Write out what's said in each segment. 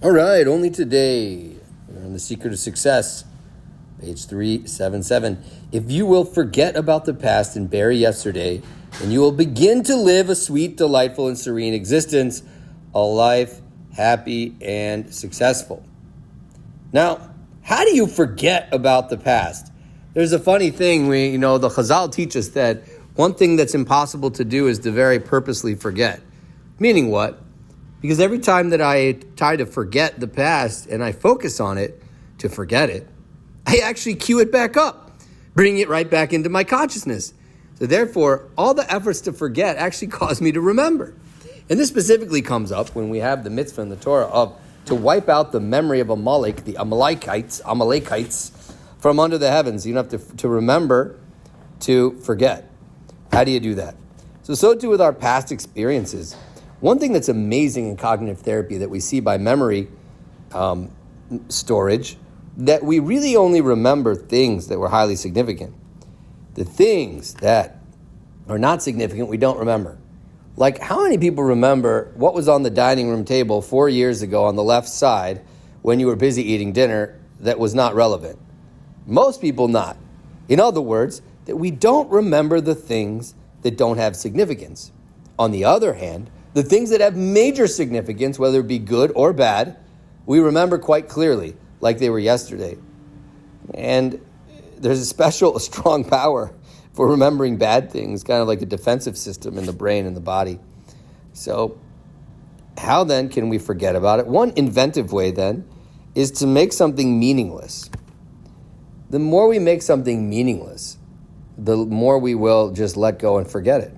All right, only today. We're on The Secret of Success, page 377. If you will forget about the past and bury yesterday, then you will begin to live a sweet, delightful, and serene existence, a life happy and successful. Now, how do you forget about the past? There's a funny thing, the Chazal teach us that one thing that's impossible to do is to very purposely forget. Meaning what? Because every time that I try to forget the past and I focus on it to forget it, I actually cue it back up, bring it right back into my consciousness. So therefore, all the efforts to forget actually cause me to remember. And this specifically comes up when we have the mitzvah in the Torah of to wipe out the memory of Amalek, the Amalekites from under the heavens. You don't have to remember to forget. How do you do that? So too with our past experiences. One thing that's amazing in cognitive therapy that we see by memory storage, that we really only remember things that were highly significant. The things that are not significant, we don't remember. Like, how many people remember what was on the dining room table 4 years ago on the left side when you were busy eating dinner that was not relevant? Most people not. In other words, that we don't remember the things that don't have significance. On the other hand, the things that have major significance, whether it be good or bad, we remember quite clearly, like they were yesterday. And there's a strong power for remembering bad things, kind of like a defensive system in the brain and the body. So how then can we forget about it? One inventive way then is to make something meaningless. The more we make something meaningless, the more we will just let go and forget it.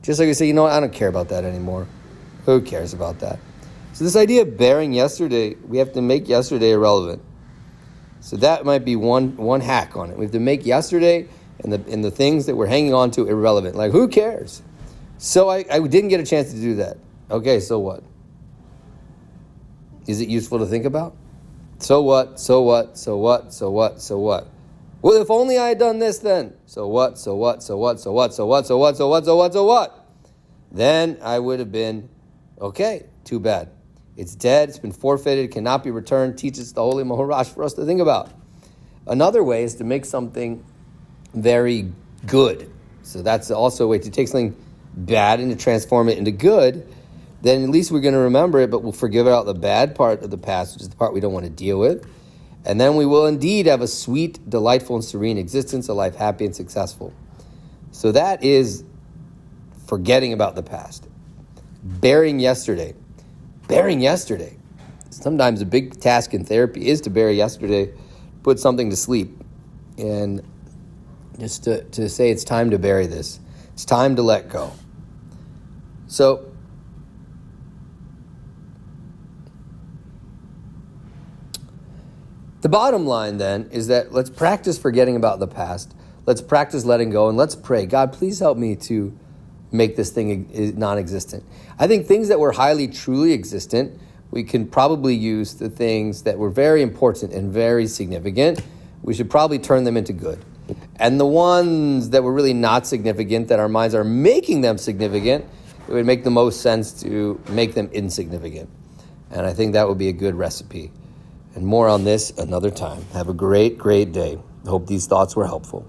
Just like we say, I don't care about that anymore. Who cares about that? So this idea of burying yesterday, we have to make yesterday irrelevant. So that might be one hack on it. We have to make yesterday and the things that we're hanging on to irrelevant. Like, who cares? So I didn't get a chance to do that. Okay, so what? Is it useful to think about? So what? So what? So what? So what? So what? Well, if only I had done this then. So what? So what? So what? So what? So what? So what? So what? So what? So what? Then I would have been, okay, too bad. It's dead. It's been forfeited. It cannot be returned. Teaches the Holy Mahorash for us to think about. Another way is to make something very good. So that's also a way to take something bad and to transform it into good. Then at least we're going to remember it, but we'll forgive out the bad part of the past, which is the part we don't want to deal with. And then we will indeed have a sweet, delightful, and serene existence, a life happy and successful. So that is forgetting about the past. Burying yesterday. Burying yesterday. Sometimes a big task in therapy is to bury yesterday, put something to sleep, and just to say it's time to bury this. It's time to let go. So the bottom line then is that let's practice forgetting about the past. Let's practice letting go, and let's pray, God, please help me to make this thing non-existent. I think things that were highly, truly existent, we can probably use the things that were very important and very significant. We should probably turn them into good. And the ones that were really not significant, that our minds are making them significant, it would make the most sense to make them insignificant. And I think that would be a good recipe. And more on this another time. Have a great, great day. I hope these thoughts were helpful.